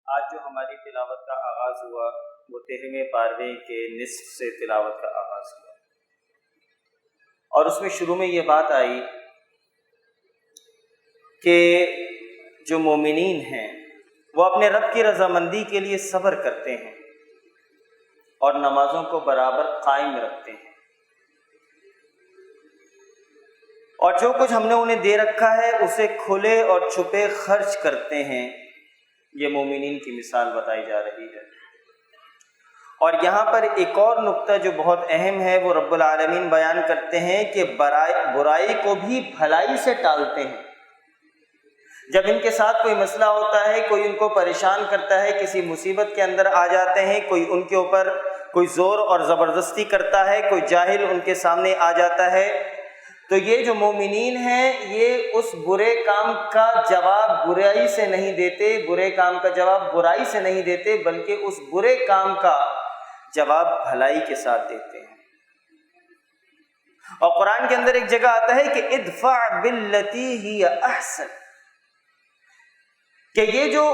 آج جو ہماری تلاوت کا آغاز ہوا وہ 13ویں پارے کے نصف سے تلاوت کا آغاز ہوا، اور اس میں شروع میں یہ بات آئی کہ جو مومنین ہیں وہ اپنے رب کی رضامندی کے لیے صبر کرتے ہیں اور نمازوں کو برابر قائم رکھتے ہیں، اور جو کچھ ہم نے انہیں دے رکھا ہے اسے کھلے اور چھپے خرچ کرتے ہیں۔ یہ مومنین کی مثال بتائی جا رہی ہے۔ اور یہاں پر ایک اور نقطہ جو بہت اہم ہے وہ رب العالمین بیان کرتے ہیں کہ برائی کو بھی بھلائی سے ٹالتے ہیں۔ جب ان کے ساتھ کوئی مسئلہ ہوتا ہے، کوئی ان کو پریشان کرتا ہے، کسی مصیبت کے اندر آ جاتے ہیں، کوئی ان کے اوپر کوئی زور اور زبردستی کرتا ہے، کوئی جاہل ان کے سامنے آ جاتا ہے، تو یہ جو مومنین ہیں یہ اس برے کام کا جواب برائی سے نہیں دیتے، برے کام کا جواب برائی سے نہیں دیتے، بلکہ اس برے کام کا جواب بھلائی کے ساتھ دیتے ہیں۔ اور قرآن کے اندر ایک جگہ آتا ہے کہ ادفع باللتی ہی احسن، کہ یہ جو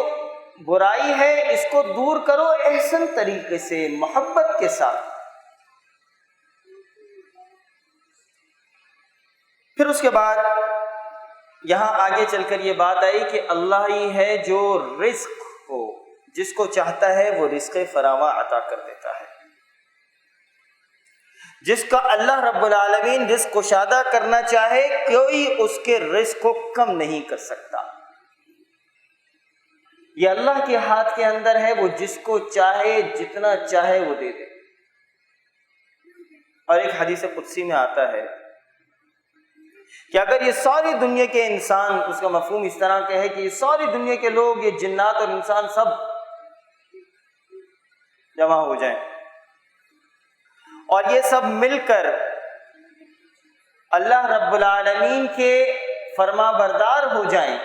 برائی ہے اس کو دور کرو احسن طریقے سے، محبت کے ساتھ۔ پھر اس کے بعد یہاں آگے چل کر یہ بات آئی کہ اللہ ہی ہے جو رزق کو جس کو چاہتا ہے وہ رزق فراواں عطا کر دیتا ہے۔ جس کا اللہ رب العالمین رزق کشادہ کرنا چاہے کوئی اس کے رزق کو کم نہیں کر سکتا۔ یہ اللہ کے ہاتھ کے اندر ہے، وہ جس کو چاہے جتنا چاہے وہ دے دے۔ اور ایک حدیث قدسی میں آتا ہے کہ اگر یہ ساری دنیا کے انسان، اس کا مفہوم اس طرح کا ہے کہ یہ ساری دنیا کے لوگ، یہ جنات اور انسان سب جمع ہو جائیں اور یہ سب مل کر اللہ رب العالمین کے فرما بردار ہو جائیں،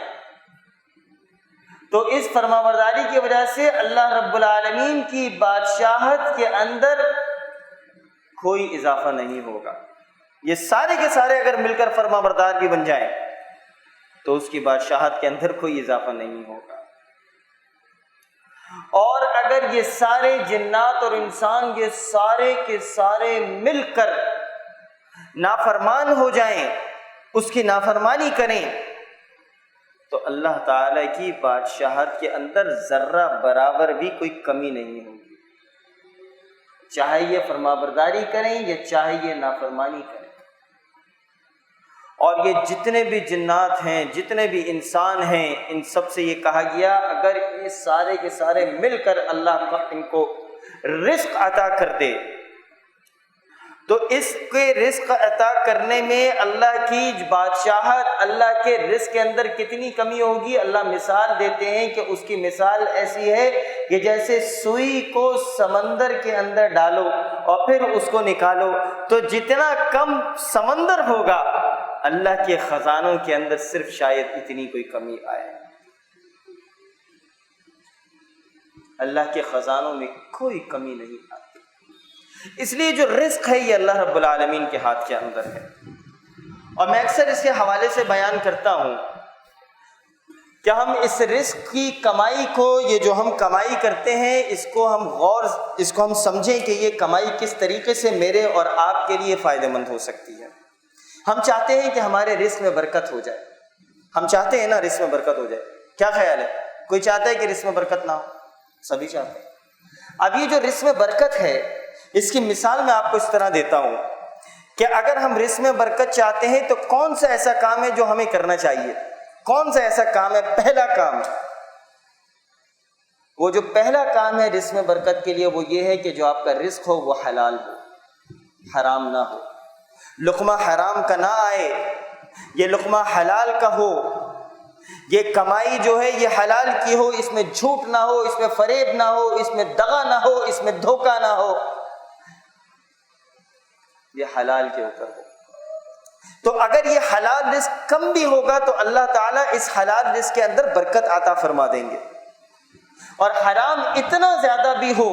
تو اس فرما برداری کی وجہ سے اللہ رب العالمین کی بادشاہت کے اندر کوئی اضافہ نہیں ہوگا۔ یہ سارے کے سارے اگر مل کر فرما بردار بھی بن جائیں تو اس کی بادشاہت کے اندر کوئی اضافہ نہیں ہوگا۔ اور اگر یہ سارے جنات اور انسان یہ سارے کے سارے مل کر نافرمان ہو جائیں، اس کی نافرمانی کریں، تو اللہ تعالی کی بادشاہت کے اندر ذرہ برابر بھی کوئی کمی نہیں ہوگی، چاہے یہ فرما برداری کریں یا چاہے یہ نافرمانی کریں۔ اور یہ جتنے بھی جنات ہیں، جتنے بھی انسان ہیں، ان سب سے یہ کہا گیا اگر یہ سارے کے سارے مل کر اللہ ان کو رزق عطا کر دے تو اس کے رزق عطا کرنے میں اللہ کی بادشاہت، اللہ کے رزق کے اندر کتنی کمی ہوگی۔ اللہ مثال دیتے ہیں کہ اس کی مثال ایسی ہے کہ جیسے سوئی کو سمندر کے اندر ڈالو اور پھر اس کو نکالو، تو جتنا کم سمندر ہوگا اللہ کے خزانوں کے اندر صرف شاید اتنی کوئی کمی آئے۔ اللہ کے خزانوں میں کوئی کمی نہیں آتی، اس لیے جو رزق ہے یہ اللہ رب العالمین کے ہاتھ کے اندر ہے۔ اور میں اکثر اس کے حوالے سے بیان کرتا ہوں کہ ہم اس رزق کی کمائی کو، یہ جو ہم کمائی کرتے ہیں، اس کو ہم سمجھیں کہ یہ کمائی کس طریقے سے میرے اور آپ کے لیے فائدہ مند ہو سکتی ہے۔ ہم چاہتے ہیں کہ ہمارے رزق میں برکت ہو جائے، ہم چاہتے ہیں نا رزق میں برکت ہو جائے، کیا خیال ہے؟ کوئی چاہتا ہے کہ رزق میں برکت نہ ہو؟ سبھی چاہتے ہیں۔ اب یہ جو رزق میں برکت ہے اس کی مثال میں آپ کو اس طرح دیتا ہوں کہ اگر ہم رزق میں برکت چاہتے ہیں تو کون سا ایسا کام ہے جو ہمیں کرنا چاہیے؟ کون سا ایسا کام ہے؟ پہلا کام، وہ جو پہلا کام ہے رزق میں برکت کے لیے وہ یہ ہے کہ جو آپ کا رزق ہو وہ حلال ہو، حرام نہ ہو، لقمہ حرام کا نہ آئے، یہ لقمہ حلال کا ہو، یہ کمائی جو ہے یہ حلال کی ہو، اس میں جھوٹ نہ ہو، اس میں فریب نہ ہو، اس میں دغا نہ ہو، اس میں دھوکہ نہ ہو، یہ حلال کے اوپر ہو۔ تو اگر یہ حلال رزق کم بھی ہوگا تو اللہ تعالیٰ اس حلال رزق کے اندر برکت عطا فرما دیں گے، اور حرام اتنا زیادہ بھی ہو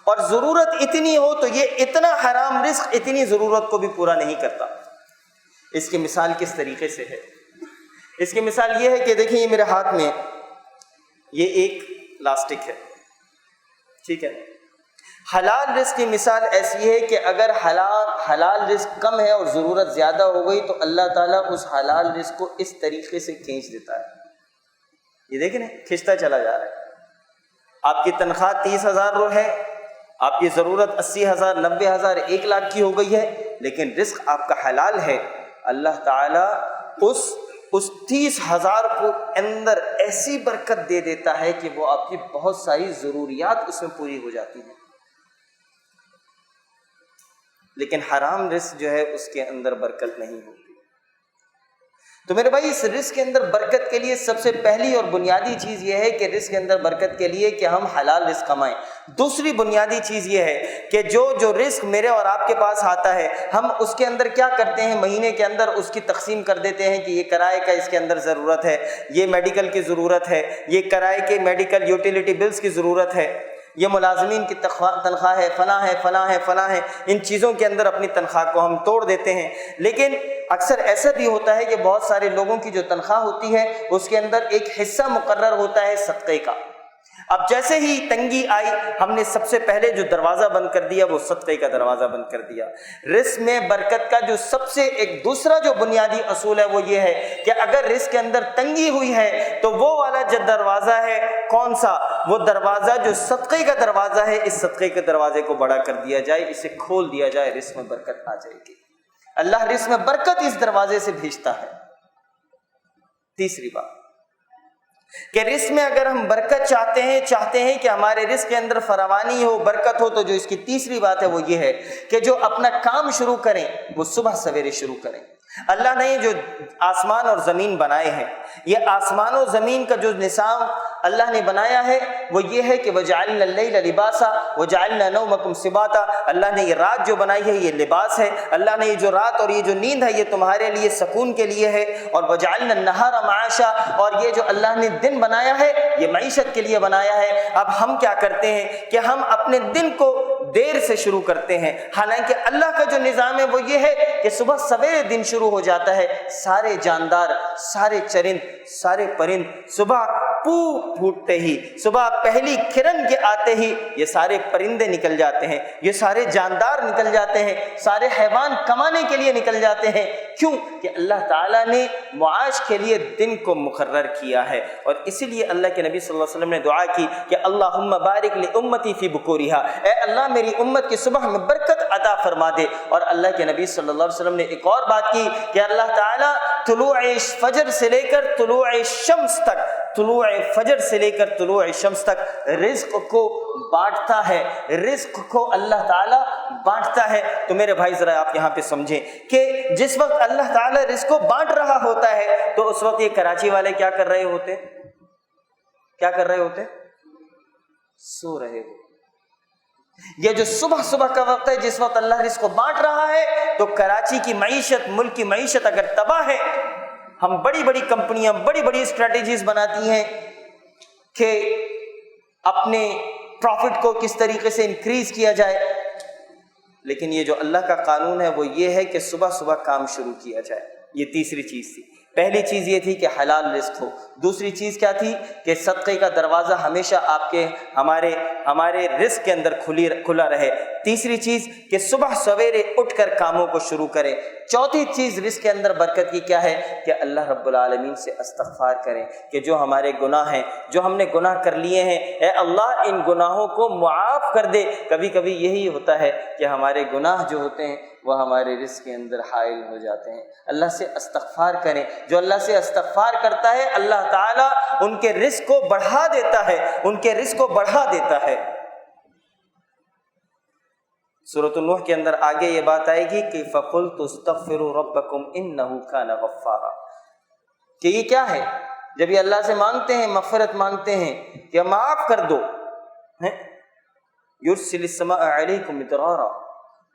اور ضرورت اتنی ہو تو یہ اتنا حرام رزق اتنی ضرورت کو بھی پورا نہیں کرتا۔ اس کی مثال کس طریقے سے ہے؟ اس کی مثال یہ ہے کہ دیکھیں یہ میرے ہاتھ میں یہ ایک لاسٹک ہے، ٹھیک ہے۔ حلال رزق کی مثال ایسی ہے کہ اگر حلال رزق کم ہے اور ضرورت زیادہ ہو گئی تو اللہ تعالیٰ اس حلال رزق کو اس طریقے سے کھینچ دیتا ہے، یہ دیکھیں نا، کھینچتا چلا جا رہا ہے۔ آپ کی تنخواہ 30,000 ہے، آپ کی ضرورت 80,000 90,000 1 لاکھ کی ہو گئی ہے، لیکن رزق آپ کا حلال ہے، اللہ تعالیٰ اس 30,000 کو اندر ایسی برکت دے دیتا ہے کہ وہ آپ کی بہت ساری ضروریات اس میں پوری ہو جاتی ہیں۔ لیکن حرام رزق جو ہے اس کے اندر برکت نہیں ہوتی۔ تو میرے بھائی اس رزق کے اندر برکت کے لیے سب سے پہلی اور بنیادی چیز یہ ہے کہ رزق کے اندر برکت کے لیے کہ ہم حلال رزق کمائیں۔ دوسری بنیادی چیز یہ ہے کہ جو رزق میرے اور آپ کے پاس آتا ہے ہم اس کے اندر کیا کرتے ہیں، مہینے کے اندر اس کی تقسیم کر دیتے ہیں کہ یہ کرائے کا اس کے اندر ضرورت ہے، یہ میڈیکل کی ضرورت ہے، یہ کرائے کے میڈیکل یوٹیلیٹی بلز کی ضرورت ہے، یہ ملازمین کی تنخواہ ہے، فلاں ہے فلاں ہے فلاں ہے، ان چیزوں کے اندر اپنی تنخواہ کو ہم توڑ دیتے ہیں۔ لیکن اکثر ایسا بھی ہوتا ہے کہ بہت سارے لوگوں کی جو تنخواہ ہوتی ہے اس کے اندر ایک حصہ مقرر ہوتا ہے صدقے کا۔ اب جیسے ہی تنگی آئی ہم نے سب سے پہلے جو دروازہ بند کر دیا وہ صدقے کا دروازہ بند کر دیا۔ رزق میں برکت کا جو سب سے ایک دوسرا جو بنیادی اصول ہے وہ یہ ہے کہ اگر رزق کے اندر تنگی ہوئی ہے تو وہ والا جو دروازہ ہے کون سا، وہ دروازہ جو صدقے کا دروازہ ہے، اس صدقے کے دروازے کو بڑا کر دیا جائے، اسے کھول دیا جائے، رزق میں برکت آ جائے گی۔ اللہ رزق میں برکت اس دروازے سے بھیجتا ہے۔ تیسری بات کہ رزق میں اگر ہم برکت چاہتے ہیں کہ ہمارے رزق کے اندر فراوانی ہو، برکت ہو، تو جو اس کی تیسری بات ہے وہ یہ ہے کہ جو اپنا کام شروع کریں وہ صبح سویرے شروع کریں۔ اللہ نے جو آسمان اور زمین بنائے ہیں، یہ آسمان و زمین کا جو نظام اللہ نے بنایا ہے وہ یہ ہے کہ وَجَعَلْنَا اللَّيْلَ لِبَاسًا وَجَعَلْنَا نَوْمَكُمْ سُبَاتًا، اللہ نے یہ رات جو بنائی ہے یہ لباس ہے، اللہ نے یہ جو رات اور یہ جو نیند ہے یہ تمہارے لیے سکون کے لیے ہے، اور وَجَعَلْنَا النَّهَارَ مَعَاشًا، اور یہ جو اللہ نے دن بنایا ہے یہ معیشت کے لیے بنایا ہے۔ اب ہم کیا کرتے ہیں کہ ہم اپنے دن کو دیر سے شروع کرتے ہیں، حالانکہ اللہ کا جو نظام ہے وہ یہ ہے کہ صبح سویرے دن شروع ہو جاتا ہے، سارے جاندار، سارے چرند، سارے پرند صبح پھوٹتے ہی، صبح پہلی کرن کے آتے ہی یہ سارے پرندے نکل جاتے ہیں، یہ سارے جاندار نکل جاتے ہیں، سارے حیوان کمانے کے لیے نکل جاتے ہیں۔ کیوں کہ اللہ تعالیٰ نے معاش کے لیے دن کو مقرر کیا ہے، اور اسی لیے اللہ کے نبی صلی اللہ علیہ وسلم نے دعا کی کہ اللہم بارک لامتی فی بکورہا، اے اللہ میری امت کی صبح میں برکت عطا فرما دے۔ اور اللہ کے نبی صلی اللہ علیہ وسلم نے ایک اور بات کی کہ اللہ تعالیٰ طلوع فجر سے لے کر طلوع شمس تک، طلوع فجر سے لے کر طلوع شمس تک رزق کو بانٹتا ہے، رزق کو اللہ تعالیٰ بانٹتا ہے۔ تو میرے بھائی ذرا آپ یہاں پہ سمجھیں کہ جس وقت اللہ تعالیٰ رزق کو بانٹ رہا ہوتا ہے تو اس وقت یہ کراچی والے کیا کر رہے ہوتے، کیا کر رہے ہوتے، سو رہے ہوتے۔ یہ جو صبح کا وقت ہے جس وقت اللہ رزق کو بانٹ رہا ہے تو کراچی کی معیشت، ملک کی معیشت اگر تباہ ہے، ہم بڑی بڑی کمپنیاں بڑی بڑی اسٹریٹجیز بناتی ہیں کہ اپنے پروفٹ کو کس طریقے سے انکریز کیا جائے، لیکن یہ جو اللہ کا قانون ہے وہ یہ ہے کہ صبح کام شروع کیا جائے۔ یہ تیسری چیز تھی۔ پہلی چیز یہ تھی کہ حلال رزق ہو، دوسری چیز کیا تھی کہ صدقے کا دروازہ ہمیشہ آپ کے ہمارے رزق کے اندر کھلا رہے، تیسری چیز کہ صبح سویرے اٹھ کر کاموں کو شروع کریں، چوتھی چیز رزق کے اندر برکت کی کیا ہے کہ اللہ رب العالمین سے استغفار کریں کہ جو ہمارے گناہ ہیں، جو ہم نے گناہ کر لیے ہیں، اے اللہ ان گناہوں کو معاف کر دے۔ کبھی کبھی یہی ہوتا ہے کہ ہمارے گناہ جو ہوتے ہیں وہ ہمارے رزق کے اندر حائل ہو جاتے ہیں۔ اللہ سے استغفار کریں، جو اللہ سے استغفار کرتا ہے اللہ تعالیٰ ان کے رزق کو بڑھا دیتا ہے، ان کے رزق کو بڑھا دیتا ہے۔ سورۃ النوح کے اندر آگے یہ بات آئے گی کہ فَقُلْتُ اسْتَغْفِرُوا رَبَّكُمْ إِنَّهُ كَانَ غَفَّارًا، کہ یہ کیا ہے، جب یہ اللہ سے مانگتے ہیں، مغفرت مانگتے ہیں کہ معاف کر دو، يُرْسِلِ السَّمَاءَ عَلَيْكُمْ مِدْرَارًا،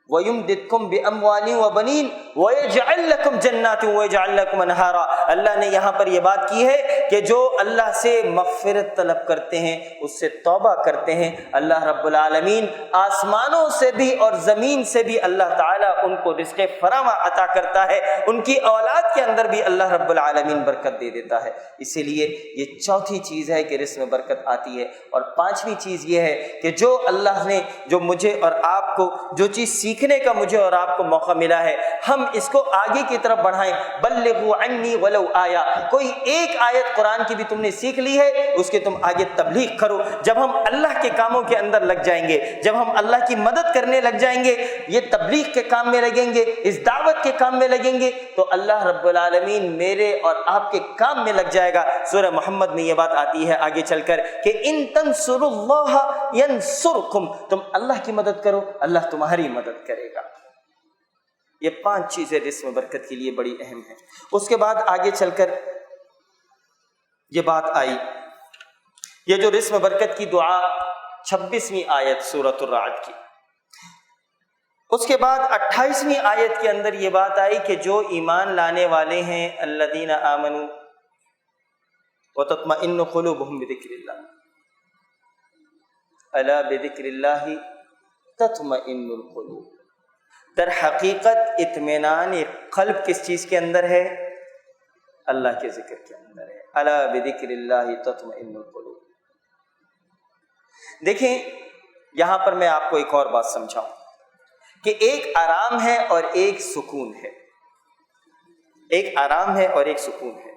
وَيُمْدِدْكُمْ بِأَمْوَالٍ وَبَنِينَ وَيَجْعَلْ لَكُمْ جَنَّاتٍ وَيَجْعَلْ لَكُمْ أَنْهَارًا۔ اللہ نے یہاں پر یہ بات کی ہے کہ جو اللہ سے مغفرت طلب کرتے ہیں، اس سے توبہ کرتے ہیں، اللہ رب العالمین آسمانوں سے بھی اور زمین سے بھی اللہ تعالیٰ ان کو رزق فراوان عطا کرتا ہے، ان کی اولاد کے اندر بھی اللہ رب العالمین برکت دے دیتا ہے۔ اسی لیے یہ چوتھی چیز ہے کہ رزق میں برکت آتی ہے۔ اور پانچویں چیز یہ ہے کہ جو اللہ نے جو مجھے اور آپ کو جو چیز سیکھنے کا مجھے اور آپ کو موقع ملا ہے، ہم اس کو آگے کی طرف بڑھائیں۔ بلغوا عنی ولو آیا، کوئی ایک آیت قرآن کی بھی تم نے سیکھ لی ہے، اس کے تم آگے تبلیغ کرو۔ جب ہم اللہ کے کاموں کے اندر لگ جائیں گے، جب ہم اللہ کی مدد کرنے لگ جائیں گے، یہ تبلیغ کے کام میں لگیں گے، اس دعوت کے کام میں لگیں گے، تو اللہ رب العالمین میرے اور آپ کے کام میں لگ جائے گا۔ سورہ محمد میں یہ بات آتی ہے آگے چل کر کہ ان تنصروا اللہ ینصرکم، تم اللہ کی مدد کرو، اللہ تمہاری مدد کرے گا۔ یہ 5 چیزیں رزق میں برکت کے لیے بڑی اہم ہیں۔ اس کے بعد آگے چل کر یہ بات آئی، یہ جو رزق میں برکت کی دعا 26ویں آیت سورۃ الرعد کی، اس کے بعد 28ویں آیت کے اندر یہ بات آئی کہ جو ایمان لانے والے ہیں، الذین آمنوا وتطمئن قلوبهم بذکر اللہ، الا بذکر اللہ تطمئن القلوب۔ در حقیقت اطمینان قلب کس چیز کے اندر ہے؟ اللہ کے ذکر کے اندر ہے۔ الا بذکر اللہ تطمئن القلوب۔ دیکھیں یہاں پر میں آپ کو ایک اور بات سمجھاؤں کہ ایک آرام ہے اور ایک سکون ہے، ایک آرام ہے اور ایک سکون ہے۔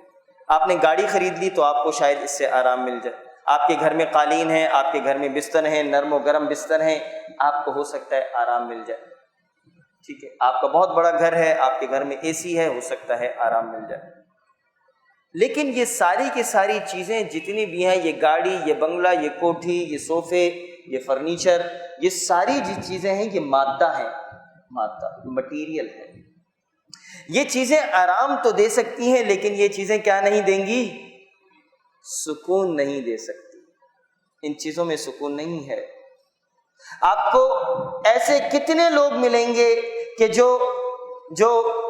آپ نے گاڑی خرید لی تو آپ کو شاید اس سے آرام مل جائے، آپ کے گھر میں قالین ہے، آپ کے گھر میں بستر ہیں، نرم و گرم بستر ہیں، آپ کو ہو سکتا ہے آرام مل جائے، ٹھیک ہے۔ آپ کا بہت بڑا گھر ہے، آپ کے گھر میں اے سی ہے، ہو سکتا ہے آرام مل جائے۔ لیکن یہ ساری کی ساری چیزیں جتنی بھی ہیں، یہ گاڑی، یہ بنگلہ، یہ کوٹھی، یہ صوفے، یہ فرنیچر، یہ ساری جو چیزیں ہیں یہ مادہ ہیں، مادہ مٹیریل ہے۔ یہ چیزیں آرام تو دے سکتی ہیں، لیکن یہ چیزیں کیا نہیں دیں گی؟ سکون نہیں دے سکتی۔ ان چیزوں میں سکون نہیں ہے۔ آپ کو ایسے کتنے لوگ ملیں گے کہ جو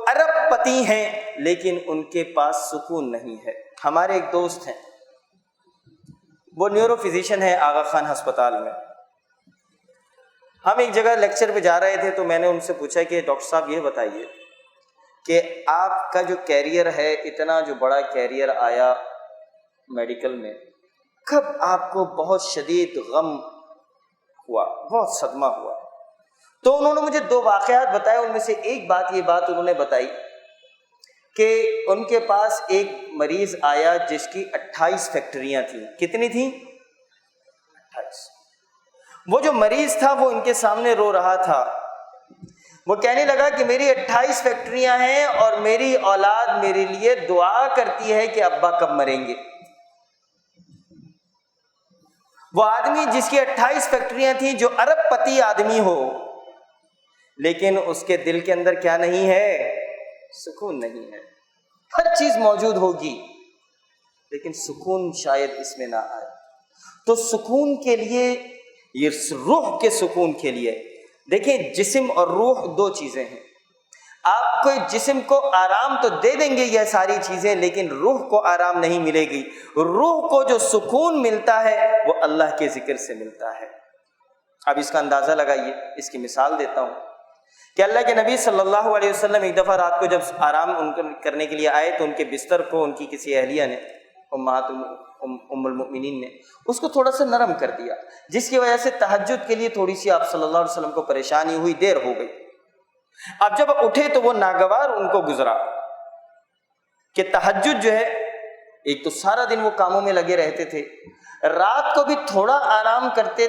ارب پتی ہیں لیکن ان کے پاس سکون نہیں ہے۔ ہمارے ایک دوست ہیں، وہ نیورو فزیشین ہے آغا خان ہسپتال میں۔ ہم ایک جگہ لیکچر پہ جا رہے تھے تو میں نے ان سے پوچھا کہ ڈاکٹر صاحب یہ بتائیے کہ آپ کا جو کیریئر ہے، اتنا جو بڑا کیریئر آیا میڈیکل میں، کب آپ کو بہت شدید غم ہوا، بہت صدمہ ہوا؟ تو انہوں نے مجھے 2 واقعات بتائے۔ ان میں سے ایک بات یہ بات انہوں نے بتائی کہ ان کے پاس ایک مریض آیا جس کی 28 فیکٹریاں تھیں۔ کتنی تھیں؟ 28۔ وہ جو مریض تھا وہ ان کے سامنے رو رہا تھا۔ وہ کہنے لگا کہ میری 28 فیکٹریاں ہیں اور میری اولاد میرے لیے دعا کرتی ہے کہ ابا کب مریں گے۔ وہ آدمی جس کی 28 فیکٹریاں تھیں، جو ارب پتی آدمی ہو، لیکن اس کے دل کے اندر کیا نہیں ہے؟ سکون نہیں ہے۔ ہر چیز موجود ہوگی لیکن سکون شاید اس میں نہ آئے۔ تو سکون کے لیے، یہ روح کے سکون کے لیے، دیکھیں جسم اور روح 2 چیزیں ہیں۔ آپ کو جسم کو آرام تو دے دیں گے یہ ساری چیزیں، لیکن روح کو آرام نہیں ملے گی۔ روح کو جو سکون ملتا ہے وہ اللہ کے ذکر سے ملتا ہے۔ اب اس کا اندازہ لگائیے، اس کی مثال دیتا ہوں کہ اللہ کے نبی صلی اللہ علیہ وسلم ایک دفعہ رات کو جب آرام کرنے کے لیے آئے تو ان کے بستر کو ان کی کسی اہلیہ نے، ام المؤمنین نے، اس کو تھوڑا سا نرم کر دیا، جس کی وجہ سے تہجد کے لیے تھوڑی سی آپ صلی اللہ علیہ وسلم کو پریشانی ہوئی، دیر ہو گئی۔ اب جب اٹھے تو وہ ناگوار ان کو گزرا کہ تہجد جو ہے، ایک تو سارا دن وہ کاموں میں لگے رہتے تھے، رات کو بھی تھوڑا آرام کرتے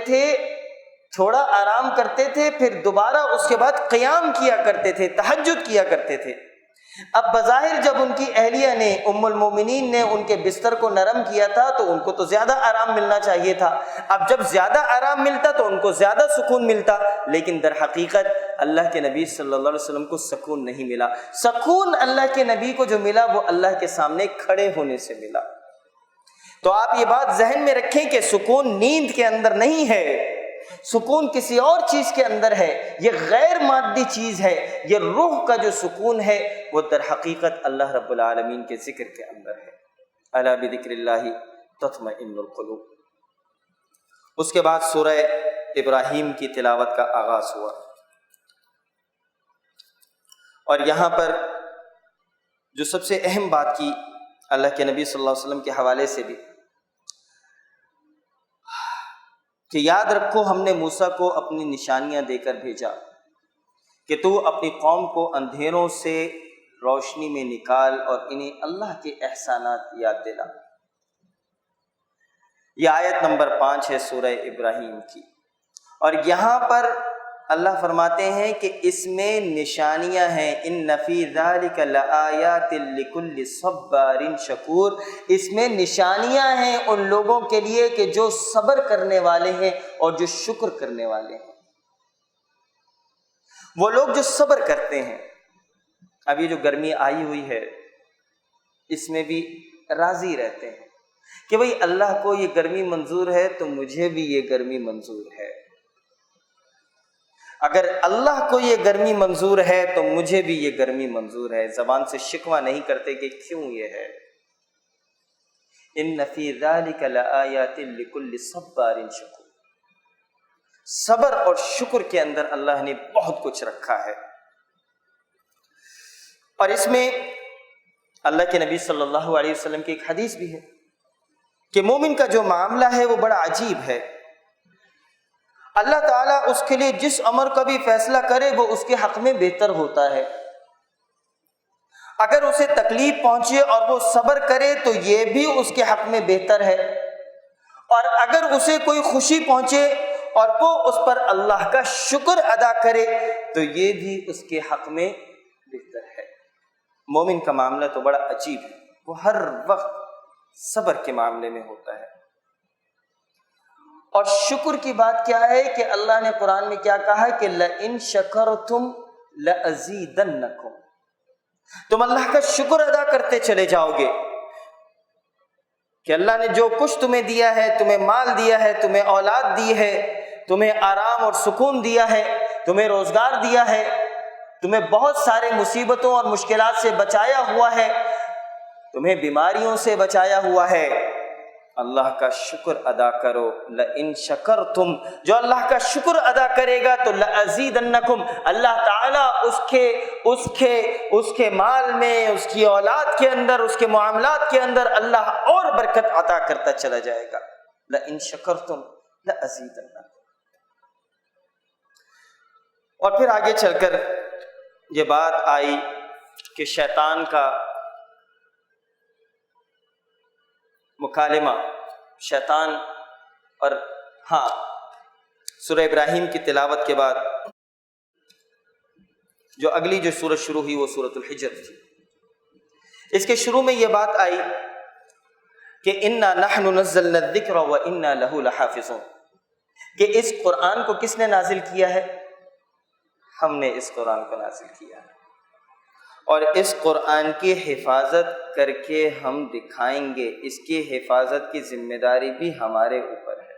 تھے، پھر دوبارہ اس کے بعد قیام کیا کرتے تھے، تہجد کیا کرتے تھے۔ اب بظاہر جب ان کی اہلیہ نے، ام المومنین نے ان کے بستر کو نرم کیا تھا تو ان کو تو زیادہ آرام ملنا چاہیے تھا۔ اب جب زیادہ آرام ملتا تو ان کو زیادہ سکون ملتا، لیکن در حقیقت اللہ کے نبی صلی اللہ علیہ وسلم کو سکون نہیں ملا۔ سکون اللہ کے نبی کو جو ملا وہ اللہ کے سامنے کھڑے ہونے سے ملا۔ تو آپ یہ بات ذہن میں رکھیں کہ سکون نیند کے اندر نہیں ہے، سکون کسی اور چیز کے اندر ہے، یہ غیر مادی چیز ہے، یہ روح کا جو سکون ہے وہ در حقیقت اللہ رب العالمین کے ذکر کے اندر ہے۔ الا بذکر اللہ تطمئن القلوب۔ اس کے بعد سورہ ابراہیم کی تلاوت کا آغاز ہوا، اور یہاں پر جو سب سے اہم بات کی اللہ کے نبی صلی اللہ علیہ وسلم کے حوالے سے بھی، کہ یاد رکھو ہم نے موسیٰ کو اپنی نشانیاں دے کر بھیجا کہ تو اپنی قوم کو اندھیروں سے روشنی میں نکال اور انہیں اللہ کے احسانات یاد دلا۔ یہ آیت نمبر 5 ہے سورہ ابراہیم کی، اور یہاں پر اللہ فرماتے ہیں کہ اس میں نشانیاں ہیں، ان فی ذلک لآیات لکل صبار شکور، اس میں نشانیاں ہیں ان لوگوں کے لیے کہ جو صبر کرنے والے ہیں اور جو شکر کرنے والے ہیں۔ وہ لوگ جو صبر کرتے ہیں، ابھی جو گرمی آئی ہوئی ہے اس میں بھی راضی رہتے ہیں کہ بھئی اللہ کو یہ گرمی منظور ہے تو مجھے بھی یہ گرمی منظور ہے، اگر اللہ کو یہ گرمی منظور ہے تو مجھے بھی یہ گرمی منظور ہے، زبان سے شکوہ نہیں کرتے کہ کیوں یہ ہے۔ ان فی ذلک لآیات لکل صبار شکور، صبر اور شکر کے اندر اللہ نے بہت کچھ رکھا ہے۔ اور اس میں اللہ کے نبی صلی اللہ علیہ وسلم کی ایک حدیث بھی ہے کہ مومن کا جو معاملہ ہے وہ بڑا عجیب ہے، اللہ تعالیٰ اس کے لیے جس امر کا بھی فیصلہ کرے وہ اس کے حق میں بہتر ہوتا ہے۔ اگر اسے تکلیف پہنچے اور وہ صبر کرے تو یہ بھی اس کے حق میں بہتر ہے، اور اگر اسے کوئی خوشی پہنچے اور وہ اس پر اللہ کا شکر ادا کرے تو یہ بھی اس کے حق میں بہتر ہے۔ مومن کا معاملہ تو بڑا عجیب ہے، وہ ہر وقت صبر کے معاملے میں ہوتا ہے۔ اور شکر کی بات کیا ہے کہ اللہ نے قرآن میں کیا کہا کہ لَإِن شَكَرْتُمْ لَأَزِيدَنَّكُمْ، تم اللہ کا شکر ادا کرتے چلے جاؤ گے کہ اللہ نے جو کچھ تمہیں دیا ہے، تمہیں مال دیا ہے، تمہیں اولاد دی ہے، تمہیں آرام اور سکون دیا ہے، تمہیں روزگار دیا ہے، تمہیں بہت سارے مصیبتوں اور مشکلات سے بچایا ہوا ہے، تمہیں بیماریوں سے بچایا ہوا ہے، اللہ کا شکر ادا کرو۔ لَإِن شَكَرْتُمْ، جو اللہ کا شکر ادا کرے گا تو لَأَزِيدَنَّكُمْ، اللہ تعالیٰ اس کے مال میں، اس کی اولاد کے اندر، اس کے معاملات کے اندر اللہ اور برکت عطا کرتا چلا جائے گا۔ لَإِن شَكَرْتُمْ لَأَزِيدَنَّكُمْ۔ اور پھر آگے چل کر یہ بات آئی کہ شیطان کا مکالمہ، شیطان اور سورہ ابراہیم کی تلاوت کے بعد جو اگلی جو سورت شروع ہوئی وہ سورۃ الحجر تھی۔ اس کے شروع میں یہ بات آئی کہ انا نحن نزلنا الذکر وانا له لحافظون، کہ اس قرآن کو کس نے نازل کیا ہے؟ ہم نے اس قرآن کو نازل کیا ہے، اور اس قرآن کی حفاظت کر کے ہم دکھائیں گے، اس کی حفاظت کی ذمہ داری بھی ہمارے اوپر ہے،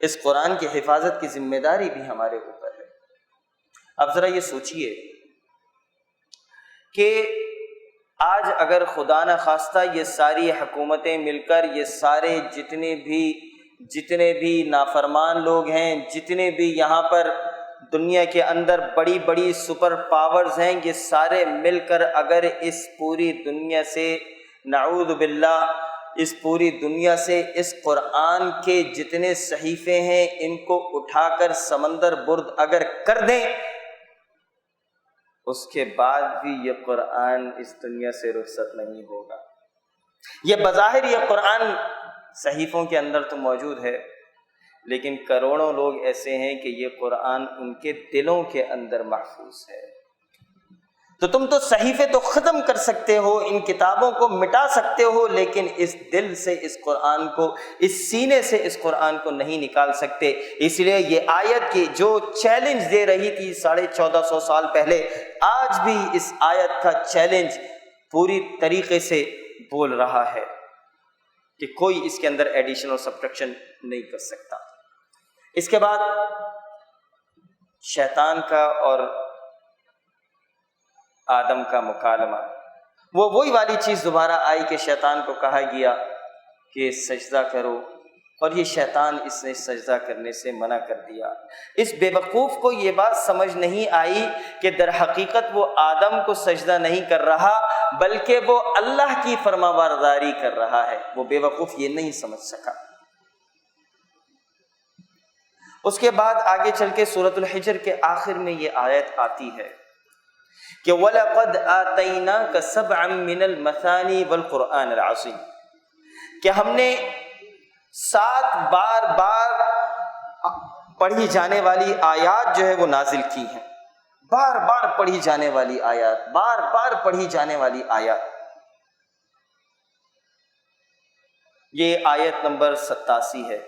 اس قرآن کی حفاظت کی ذمہ داری بھی ہمارے اوپر ہے۔ اب ذرا یہ سوچئے کہ آج اگر خدا نخواستہ یہ ساری حکومتیں مل کر، یہ سارے جتنے بھی نافرمان لوگ ہیں، جتنے بھی یہاں پر دنیا کے اندر بڑی بڑی سپر پاورز ہیں، یہ سارے مل کر اگر اس پوری دنیا سے، نعوذ باللہ، اس پوری دنیا سے اس قرآن کے جتنے صحیفے ہیں ان کو اٹھا کر سمندر برد اگر کر دیں، اس کے بعد بھی یہ قرآن اس دنیا سے رخصت نہیں ہوگا۔ یہ بظاہر یہ قرآن صحیفوں کے اندر تو موجود ہے، لیکن کروڑوں لوگ ایسے ہیں کہ یہ قرآن ان کے دلوں کے اندر محفوظ ہے۔ تو تم تو صحیفے تو ختم کر سکتے ہو، ان کتابوں کو مٹا سکتے ہو، لیکن اس دل سے اس قرآن کو، اس سینے سے اس قرآن کو نہیں نکال سکتے۔ اس لیے یہ آیت کی جو چیلنج دے رہی تھی 1450 سال پہلے، آج بھی اس آیت کا چیلنج پوری طریقے سے بول رہا ہے کہ کوئی اس کے اندر ایڈیشن اور سبٹریکشن نہیں کر سکتا۔ اس کے بعد شیطان کا اور آدم کا مکالمہ، وہی والی چیز دوبارہ آئی کہ شیطان کو کہا گیا کہ سجدہ کرو، اور یہ شیطان اس نے سجدہ کرنے سے منع کر دیا۔ اس بے وقوف کو یہ بات سمجھ نہیں آئی کہ در حقیقت وہ آدم کو سجدہ نہیں کر رہا بلکہ وہ اللہ کی فرمانبرداری کر رہا ہے۔ وہ بے وقوف یہ نہیں سمجھ سکا۔ اس کے بعد آگے چل کے سورۃ الحجر کے آخر میں یہ آیت آتی ہے کہ وَلَقَدْ آتَيْنَاكَ سَبْعًا مِّنَ الْمَثَانِي وَالْقُرْآنِ الْعَظِيمِ، کہ ہم نے 7 بار پڑھی جانے والی آیات جو ہے وہ نازل کی ہیں، بار بار پڑھی جانے والی آیات، بار بار پڑھی جانے والی آیات۔ یہ آیت نمبر 87 ہے۔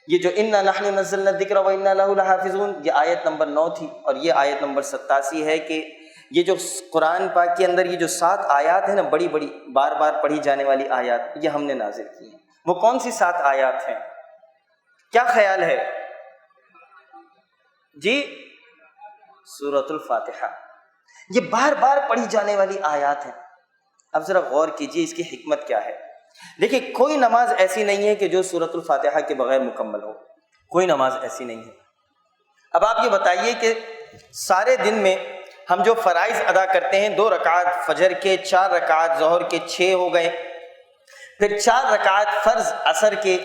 یہ جو اِنَّا نَحْنُ نَزَّلْنَا الذِّكْرَ وَإِنَّا لَهُ لَحَافِظُونَ، یہ آیت نمبر 9 تھی، اور یہ آیت نمبر 87 ہے کہ یہ جو قرآن پاک کے اندر یہ جو 7 آیات ہیں نا، بڑی بڑی بار بار پڑھی جانے والی آیات، یہ ہم نے نازل کی ہیں۔ وہ کون سی 7 آیات ہیں؟ کیا خیال ہے؟ جی، سورۃ الفاتحہ۔ یہ بار بار پڑھی جانے والی آیات ہیں۔ اب ذرا غور کیجیے اس کی حکمت کیا ہے۔ دیکھیں، کوئی نماز ایسی نہیں ہے کہ جو سورۃ الفاتحہ کے بغیر مکمل ہو، کوئی نماز ایسی نہیں ہے۔ اب آپ یہ بتائیے کہ سارے دن میں ہم جو فرائض ادا کرتے ہیں، 2 رکعات فجر کے، 4 رکعات ظہر کے، 6 ہو گئے، پھر 4 رکعات فرض عصر کے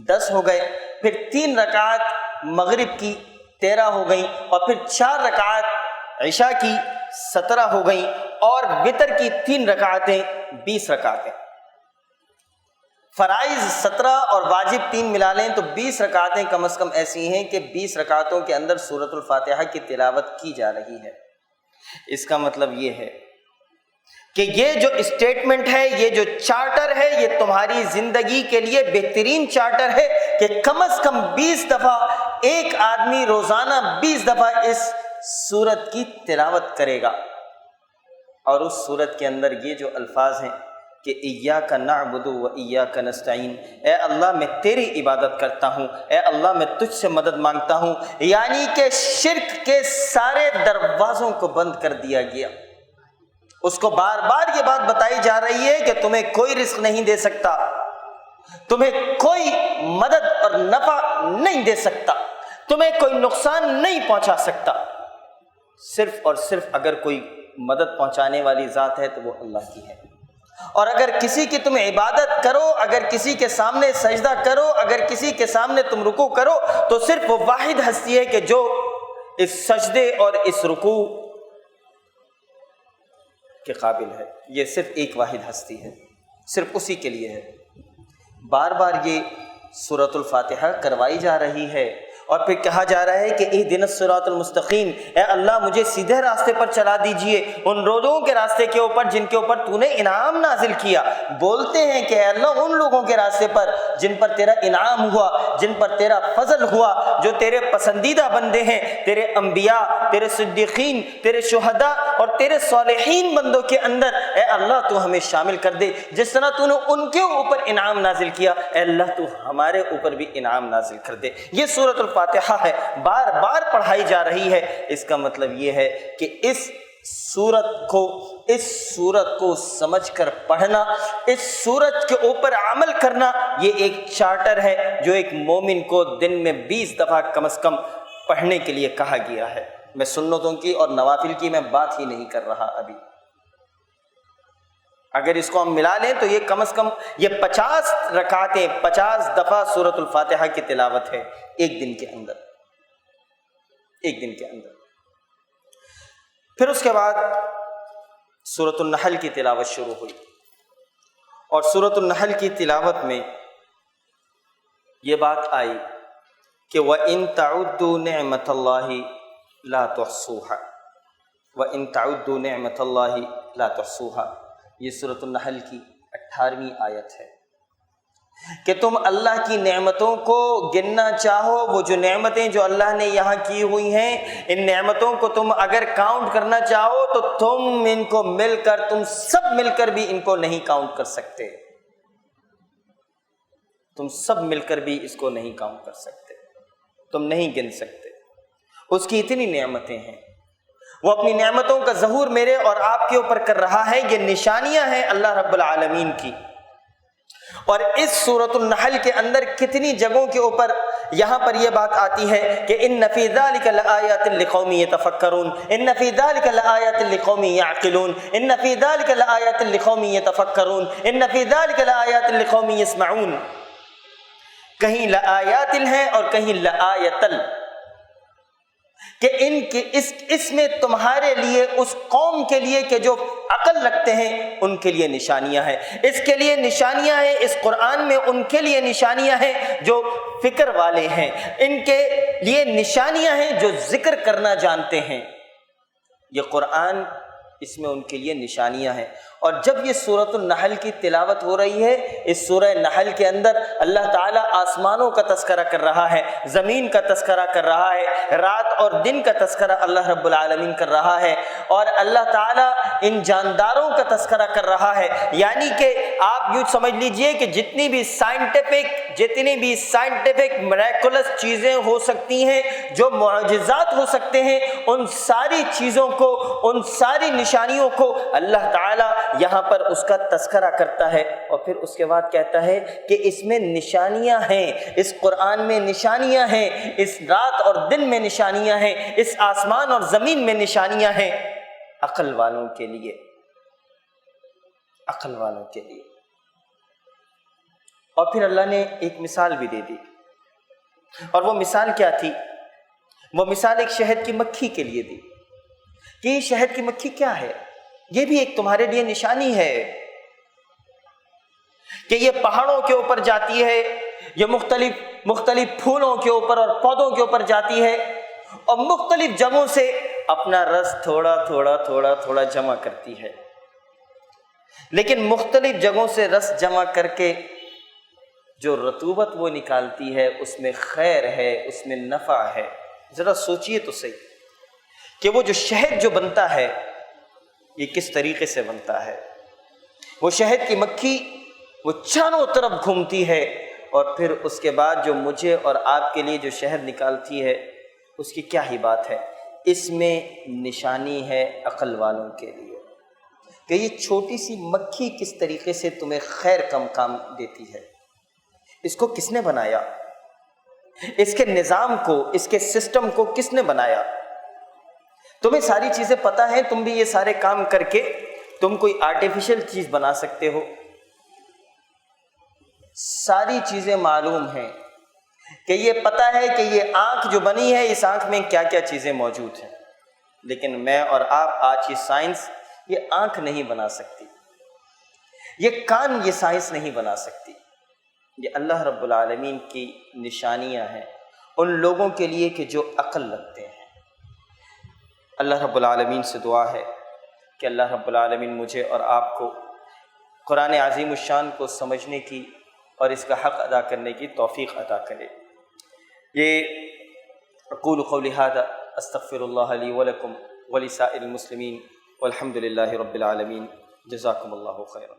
10 ہو گئے، پھر 3 رکعات مغرب کی 13 ہو گئیں، اور پھر 4 رکعات عشاء کی 17 ہو گئیں، اور وتر کی 3 رکعتیں 20 رکعتیں۔ فرائض 17 اور واجب 3 ملا لیں تو 20 رکعتیں کم از کم ایسی ہیں کہ 20 رکعتوں کے اندر سورۃ الفاتحہ کی تلاوت کی جا رہی ہے۔ اس کا مطلب یہ ہے کہ یہ جو اسٹیٹمنٹ ہے، یہ جو چارٹر ہے، یہ تمہاری زندگی کے لیے بہترین چارٹر ہے کہ کم از کم 20 دفعہ ایک آدمی روزانہ 20 دفعہ اس سورت کی تلاوت کرے گا۔ اور اس سورت کے اندر یہ جو الفاظ ہیں کہ ایاک نعبد و ایاک نستعین، اے اللہ میں تیری عبادت کرتا ہوں، اے اللہ میں تجھ سے مدد مانگتا ہوں، یعنی کہ شرک کے سارے دروازوں کو بند کر دیا گیا۔ اس کو بار بار یہ بات بتائی جا رہی ہے کہ تمہیں کوئی رزق نہیں دے سکتا، تمہیں کوئی مدد اور نفع نہیں دے سکتا، تمہیں کوئی نقصان نہیں پہنچا سکتا۔ صرف اور صرف اگر کوئی مدد پہنچانے والی ذات ہے تو وہ اللہ کی ہے، اور اگر کسی کی تم عبادت کرو، اگر کسی کے سامنے سجدہ کرو، اگر کسی کے سامنے تم رکوع کرو، تو صرف وہ واحد ہستی ہے کہ جو اس سجدے اور اس رکوع کے قابل ہے۔ یہ صرف ایک واحد ہستی ہے، صرف اسی کے لیے ہے۔ بار بار یہ سورۃ الفاتحہ کروائی جا رہی ہے، اور پھر کہا جا رہا ہے کہ اہدنا الصراط المستقیم، اے اللہ مجھے سیدھے راستے پر چلا دیجئے، ان لوگوں کے راستے کے اوپر جن کے اوپر تو نے انعام نازل کیا۔ بولتے ہیں کہ اے اللہ ان لوگوں کے راستے پر جن پر تیرا انعام ہوا، جن پر تیرا فضل ہوا، جو تیرے پسندیدہ بندے ہیں، تیرے انبیاء، تیرے صدیقین، تیرے شہداء اور تیرے صالحین بندوں کے اندر اے اللہ تو ہمیں شامل کر دے۔ جس طرح تو نے ان کے اوپر انعام نازل کیا، اے اللہ تو ہمارے اوپر بھی انعام نازل کر دے۔ یہ سورۃ الفاتحہ ہے، بار بار پڑھائی جا رہی ہے۔ اس کا مطلب یہ ہے کہ اس سورت کو سمجھ کر پڑھنا، اس سورت کے اوپر عمل کرنا، یہ ایک چارٹر ہے جو ایک مومن کو دن میں 20 دفعہ کم از کم پڑھنے کے لیے کہا گیا ہے۔ میں سنتوں کی اور نوافل کی میں بات ہی نہیں کر رہا ابھی۔ اگر اس کو ہم ملا لیں تو یہ کم از کم یہ 50 رکعتیں، 50 دفعہ سورۃ الفاتحہ کی تلاوت ہے ایک دن کے اندر، ایک دن کے اندر۔ پھر اس کے بعد سورۃ النحل کی تلاوت شروع ہوئی، اور سورۃ النحل کی تلاوت میں یہ بات آئی کہ وَإِن تَعُدُّوا نِعْمَةَ اللَّهِ لَا تُحْصُوهَا، وَإِن تَعُدُّوا نِعْمَةَ اللَّهِ لَا تُحْصُوهَا۔ یہ سورۃ النحل کی 18ویں آیت ہے کہ تم اللہ کی نعمتوں کو گننا چاہو، وہ جو نعمتیں جو اللہ نے یہاں کی ہوئی ہیں، ان نعمتوں کو تم اگر کاؤنٹ کرنا چاہو تو تم ان کو مل کر، تم سب مل کر بھی ان کو نہیں کاؤنٹ کر سکتے۔ تم سب مل کر بھی اس کو نہیں کام کر سکتے، تم نہیں گن سکتے، اس کی اتنی نعمتیں ہیں، وہ اپنی نعمتوں کا ظہور میرے اور آپ کے اوپر کر رہا ہے۔ یہ نشانیاں ہیں اللہ رب العالمین کی۔ اور اس سورۃ النحل کے اندر کتنی جگہوں کے اوپر یہاں پر یہ بات آتی ہے کہ ان فی ذلک لآیات لقوم یتفکرون، ان فی ذلک لآیات لقوم یعقلون، ان فی ذلک لآیات لقوم یتفکرون، ان فی ذلک لآیات لقوم یسمعون۔ کہیں لآیات ہیں اور کہیں لآیت، کہ ان کے اس میں تمہارے لیے، اس قوم کے لیے کہ جو عقل رکھتے ہیں ان کے لیے نشانیاں ہیں، اس کے لیے نشانیاں ہیں، اس قرآن میں ان کے لیے نشانیاں ہیں جو فکر والے ہیں، ان کے لیے نشانیاں ہیں جو ذکر کرنا جانتے ہیں۔ یہ قرآن، اس میں ان کے لیے نشانیاں ہیں۔ اور جب یہ سورۃ النحل کی تلاوت ہو رہی ہے، اس سورہ نحل کے اندر اللہ تعالیٰ آسمانوں کا تذکرہ کر رہا ہے، زمین کا تذکرہ کر رہا ہے، رات اور دن کا تذکرہ اللہ رب العالمین کر رہا ہے، اور اللہ تعالیٰ ان جانداروں کا تذکرہ کر رہا ہے۔ یعنی کہ آپ یوں سمجھ لیجئے کہ جتنی بھی سائنٹیفک میریکولس چیزیں ہو سکتی ہیں، جو معجزات ہو سکتے ہیں، ان ساری چیزوں کو، ان ساری نشانیوں کو اللہ تعالیٰ یہاں پر اس کا تذکرہ کرتا ہے، اور پھر اس کے بعد کہتا ہے کہ اس میں نشانیاں ہیں، اس قرآن میں نشانیاں ہیں، اس رات اور دن میں نشانیاں ہیں، اس آسمان اور زمین میں نشانیاں ہیں، عقل والوں کے لیے، عقل والوں کے لیے۔ اور پھر اللہ نے ایک مثال بھی دے دی، اور وہ مثال کیا تھی؟ وہ مثال ایک شہد کی مکھی کے لیے دی کہ یہ شہد کی مکھی کیا ہے؟ یہ بھی ایک تمہارے لیے نشانی ہے کہ یہ پہاڑوں کے اوپر جاتی ہے، یہ مختلف پھولوں کے اوپر اور پودوں کے اوپر جاتی ہے، اور مختلف جگہوں سے اپنا رس تھوڑا جمع کرتی ہے، لیکن مختلف جگہوں سے رس جمع کر کے جو رطوبت وہ نکالتی ہے اس میں خیر ہے، اس میں نفع ہے۔ ذرا سوچئے تو صحیح کہ وہ جو شہد جو بنتا ہے یہ کس طریقے سے بنتا ہے۔ وہ شہد کی مکھی وہ چاروں طرف گھومتی ہے، اور پھر اس کے بعد جو مجھے اور آپ کے لیے جو شہد نکالتی ہے اس کی کیا ہی بات ہے۔ اس میں نشانی ہے عقل والوں کے لیے کہ یہ چھوٹی سی مکھی کس طریقے سے تمہیں خیر کا کام دیتی ہے۔ اس کو کس نے بنایا؟ اس کے نظام کو، اس کے سسٹم کو کس نے بنایا؟ تمہیں ساری چیزیں پتہ ہیں، تم بھی یہ سارے کام کر کے تم کوئی آرٹیفیشل چیز بنا سکتے ہو؟ ساری چیزیں معلوم ہیں کہ یہ پتہ ہے کہ یہ آنکھ جو بنی ہے، اس آنکھ میں کیا کیا چیزیں موجود ہیں، لیکن میں اور آپ آج یہ سائنس یہ آنکھ نہیں بنا سکتی، یہ کان یہ سائنس نہیں بنا سکتی۔ یہ اللہ رب العالمین کی نشانیاں ہیں ان لوگوں کے لیے کہ جو عقل رکھتے ہیں۔ اللہ رب العالمین سے دعا ہے کہ اللہ رب العالمین مجھے اور آپ کو قرآن عظیم الشان کو سمجھنے کی اور اس کا حق ادا کرنے کی توفیق عطا کرے۔ یہ اقول قولی ھذا استغفر اللہ لی ولکم ولسائر المسلمین والحمد للہ رب العالمین۔ جزاکم اللہ خیرا۔